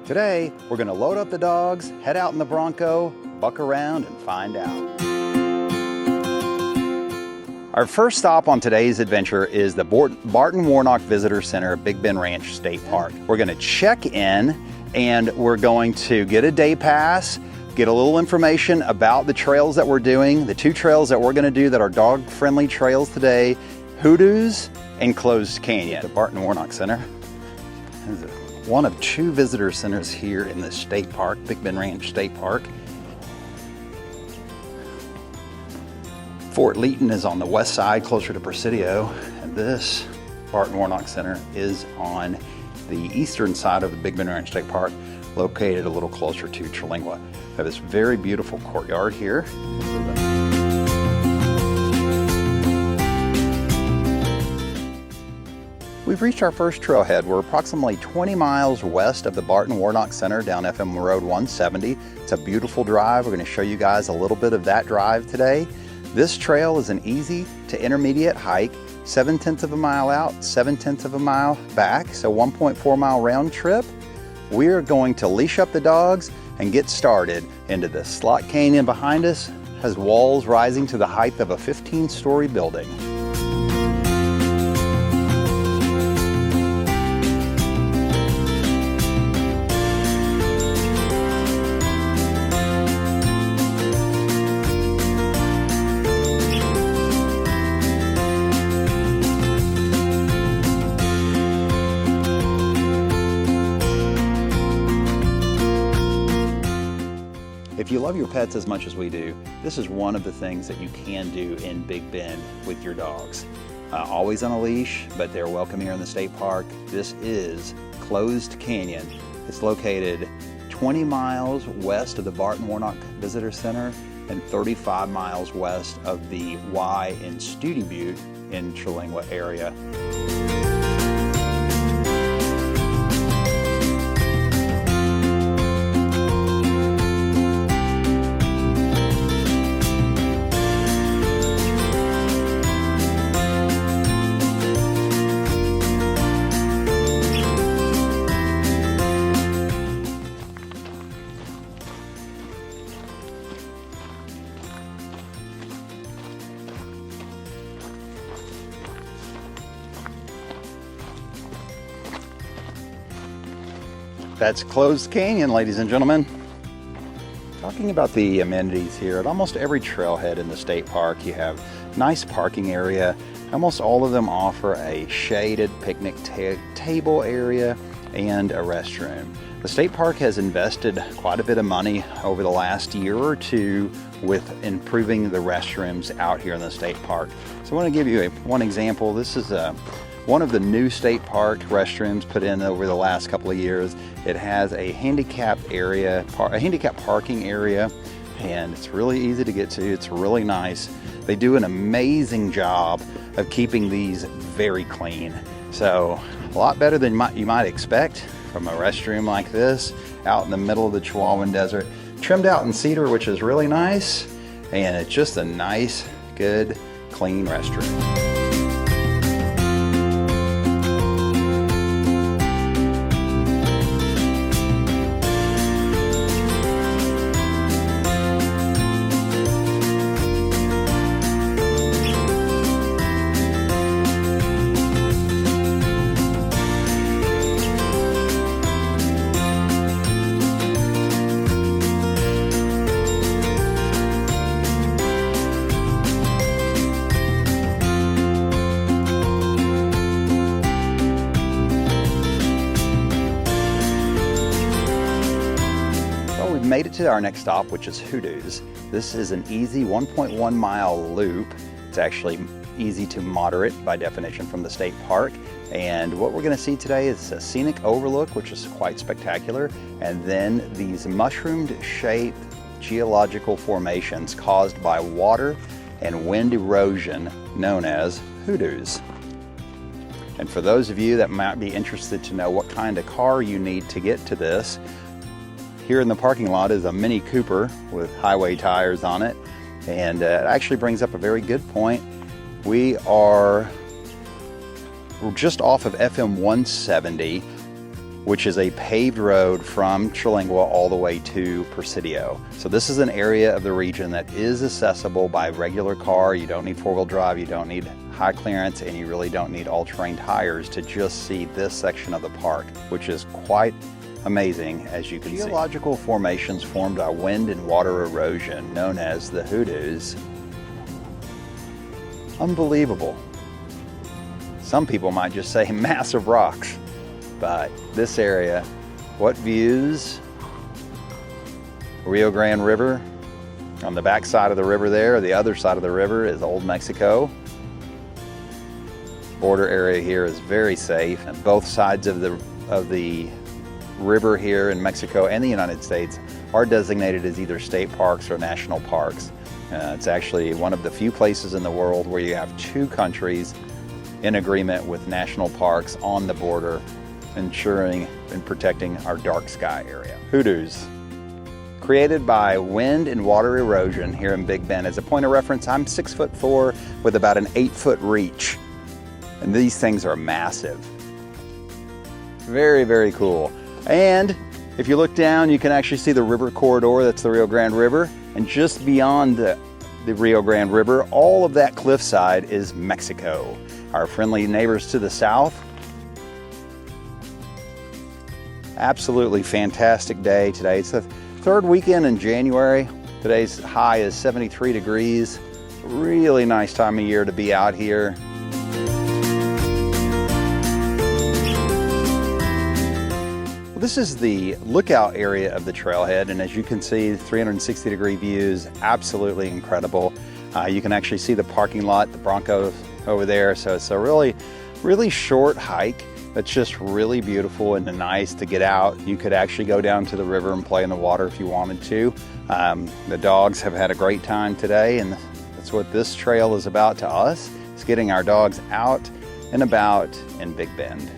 Today, we're gonna load up the dogs, head out in the Bronco, buck around and find out. Our first stop on today's adventure is the Barton Warnock Visitor Center, Big Bend Ranch State Park. We're gonna check in and we're going to get a day pass, get a little information about the trails that we're doing, the two trails that we're gonna do that are dog-friendly trails today, Hoodoos and Closed Canyon. The Barton Warnock Center is one of two visitor centers here in the state park, Big Bend Ranch State Park. Fort Leaton is on the west side, closer to Presidio, and this Barton Warnock Center is on the eastern side of the Big Bend Ranch State Park, located a little closer to Terlingua. We have this very beautiful courtyard here. We've reached our first trailhead. We're approximately 20 miles west of the Barton Warnock Center down FM Road 170. It's a beautiful drive. We're going to show you guys a little bit of that drive today. This trail is an easy to intermediate hike, 7/10 of a mile out, 7/10 of a mile back, so 1.4 mile round trip. We're going to leash up the dogs and get started into this. Slot Canyon behind us has walls rising to the height of a 15-story building. If you love your pets as much as we do, this is one of the things that you can do in Big Bend with your dogs. Always on a leash, but they're welcome here in the state park. This is Closed Canyon. It's located 20 miles west of the Barton Warnock Visitor Center and 35 miles west of the Y in Studi Butte in Terlingua area. That's Closed Canyon, ladies and gentlemen. Talking about the amenities here, at almost every trailhead in the state park, you have nice parking area. Almost all of them offer a shaded picnic table area and a restroom. The state park has invested quite a bit of money over the last year or two with improving the restrooms out here in the state park. So I want to give you one example. This is one of the new state park restrooms put in over the last couple of years. It has a handicap area, a handicap parking area, and it's really easy to get to. It's really nice. They do an amazing job of keeping these very clean. So a lot better than you might expect from a restroom like this out in the middle of the Chihuahuan Desert. Trimmed out in cedar, which is really nice, and it's just a nice, good, clean restroom. Made it to our next stop, which is Hoodoos. This is an easy 1.1 mile loop. It's actually easy to moderate by definition from the state park. And what we're going to see today is a scenic overlook, which is quite spectacular. And then these mushroomed shaped geological formations caused by water and wind erosion known as hoodoos. And for those of you that might be interested to know what kind of car you need to get to this, here in the parking lot is a Mini Cooper with highway tires on it, and it actually brings up a very good point. We're just off of FM 170 which is a paved road from Trilingua all the way to Presidio. So this is an area of the region that is accessible by regular car. You don't need four-wheel drive, you don't need high clearance, and you really don't need all-terrain tires to just see this section of the park, which is quite amazing, as you can see. Geological formations formed by wind and water erosion, known as the Hoodoos. Unbelievable. Some people might just say massive rocks. But this area, what views? Rio Grande River. On the back side of the river there, the other side of the river is Old Mexico. Border area here is very safe, and both sides of the river here in Mexico and the United States are designated as either state parks or national parks. It's actually one of the few places in the world where you have two countries in agreement with national parks on the border, ensuring and protecting our dark sky area. Hoodoos. Created by wind and water erosion here in Big Bend. As a point of reference, I'm 6'4" with about an 8-foot reach. And these things are massive. Very, very cool. And if you look down, you can actually see the river corridor. That's the Rio Grande River. And just beyond the Rio Grande River, all of that cliffside is Mexico. Our friendly neighbors to the south. Absolutely fantastic day today. It's the third weekend in January. Today's high is 73 degrees. Really nice time of year to be out here. This is the lookout area of the trailhead, and as you can see, 360-degree views, absolutely incredible. You can actually see the parking lot, the Broncos over there, so it's a really, really short hike. It's just really beautiful and nice to get out. You could actually go down to the river and play in the water if you wanted to. The dogs have had a great time today, and that's what this trail is about to us. It's getting our dogs out and about in Big Bend.